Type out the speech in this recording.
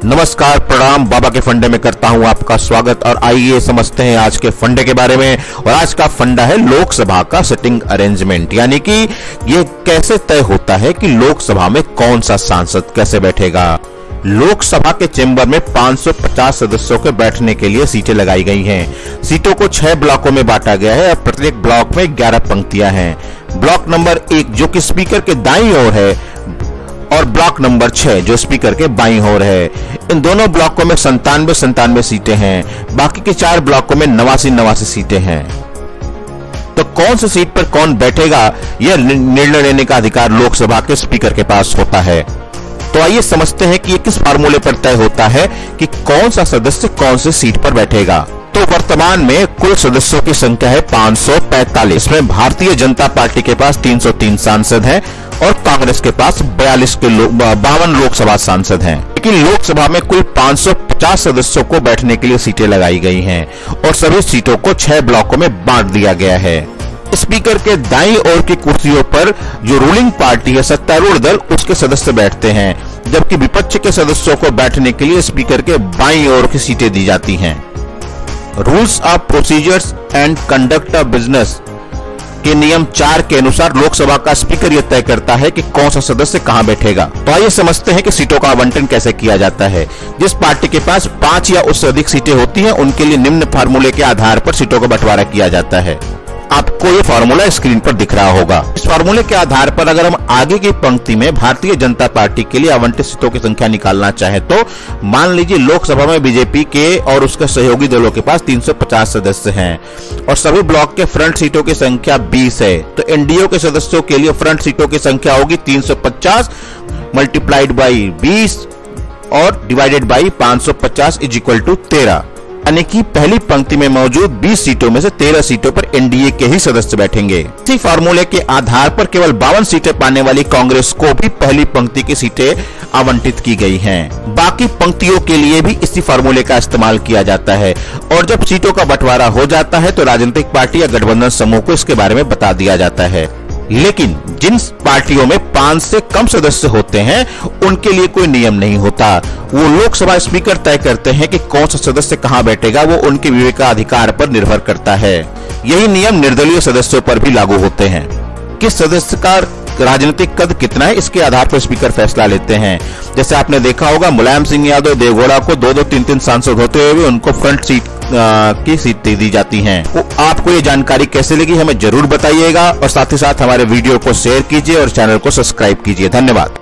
नमस्कार, प्रणाम। बाबा के फंडे में करता हूं आपका स्वागत और आइए समझते हैं आज के फंडे के बारे में। और आज का फंडा है लोकसभा का सिटिंग अरेंजमेंट, यानी कि ये कैसे तय होता है कि लोकसभा में कौन सा सांसद कैसे बैठेगा। लोकसभा के चेंबर में 550 सदस्यों के बैठने के लिए सीटें लगाई गई हैं। सीटों को 6 ब्लॉकों में बांटा गया है और प्रत्येक ब्लॉक में 11 पंक्तियां हैं। ब्लॉक नंबर 1 जो कि स्पीकर के दाईं ओर है और ब्लॉक नंबर 6 जो स्पीकर के बाईं ओर है। इन दोनों ब्लॉकों में 97 सीटें हैं। बाकी के 4 ब्लॉकों में 89 सीटें हैं। तो कौन सी सीट पर कौन बैठेगा, यह निर्णय लेने का अधिकार लोकसभा के स्पीकर के पास होता है। तो आइए समझते हैं कि ये किस फार्मूले पर तय होता है कि कौन सा सदस्य कौन सी सीट पर बैठेगा। तो वर्तमान में कुल सदस्यों की संख्या है 545। इसमें भारतीय जनता पार्टी के पास 303 सांसद हैं और कांग्रेस के पास 52 लोकसभा सांसद हैं। लेकिन लोकसभा में कुल 550 सदस्यों को बैठने के लिए सीटें लगाई गई हैं और सभी सीटों को 6 ब्लॉकों में बांट दिया गया है। स्पीकर के दाईं ओर की कुर्सियों पर जो रूलिंग पार्टी है, सत्तारूढ़ दल, उसके सदस्य बैठते हैं, जबकि विपक्ष के सदस्यों को बैठने के लिए स्पीकर के बाईं ओर की सीटें दी जाती हैं। Rules of procedures and conduct of business के नियम 4 के अनुसार लोकसभा का स्पीकर यह तय करता है कि कौन सा सदस्य कहां बैठेगा। तो आइए समझते हैं कि सीटों का आवंटन कैसे किया जाता है। जिस पार्टी के पास 5 या उससे अधिक सीटें होती हैं, उनके लिए निम्न फार्मूले के आधार पर सीटों का बंटवारा किया जाता है। आपको ये फार्मूला स्क्रीन पर दिख रहा होगा। इस फार्मूले के आधार पर अगर हम आगे की पंक्ति में भारतीय जनता पार्टी के लिए आवंटित सीटों की संख्या निकालना चाहे तो मान लीजिए लोकसभा में बीजेपी के और उसके सहयोगी दलों के पास 350 सदस्य हैं और सभी ब्लॉक के फ्रंट सीटों की संख्या 20 है। तो एनडीए के सदस्यों के लिए फ्रंट सीटों की संख्या होगी 350 मल्टीप्लाइड बाई 20 और divided by 550 is equal to 13, यानी कि पहली पंक्ति में मौजूद 20 सीटों में से 13 सीटों पर एनडीए के ही सदस्य बैठेंगे। इसी फार्मूले के आधार पर केवल 52 सीटें पाने वाली कांग्रेस को भी पहली पंक्ति की सीटें आवंटित की गई हैं। बाकी पंक्तियों के लिए भी इसी फार्मूले का इस्तेमाल किया जाता है और जब सीटों का बंटवारा हो जाता है तो राजनीतिक पार्टी या गठबंधन समूह को इसके बारे में बता दिया जाता है। लेकिन जिन पार्टियों में 5 से कम सदस्य होते हैं उनके लिए कोई नियम नहीं होता। वो लोकसभा स्पीकर तय करते हैं कि कौन सा सदस्य कहां बैठेगा। वो उनके विवेकाधिकार पर निर्भर करता है। यही नियम निर्दलीय सदस्यों पर भी लागू होते हैं। किस सदस्य का राजनीतिक कद कितना है, इसके आधार पर स्पीकर फैसला लेते हैं। जैसे आपने देखा होगा, मुलायम सिंह यादव, देवगौड़ा को 2-2, 3-3 सांसद होते हुए भी उनको फ्रंट सीट की सीटें दी जाती हैं। तो आपको ये जानकारी कैसे लगी हमें जरूर बताइएगा और साथ ही साथ हमारे वीडियो को शेयर कीजिए और चैनल को सब्सक्राइब कीजिए। धन्यवाद।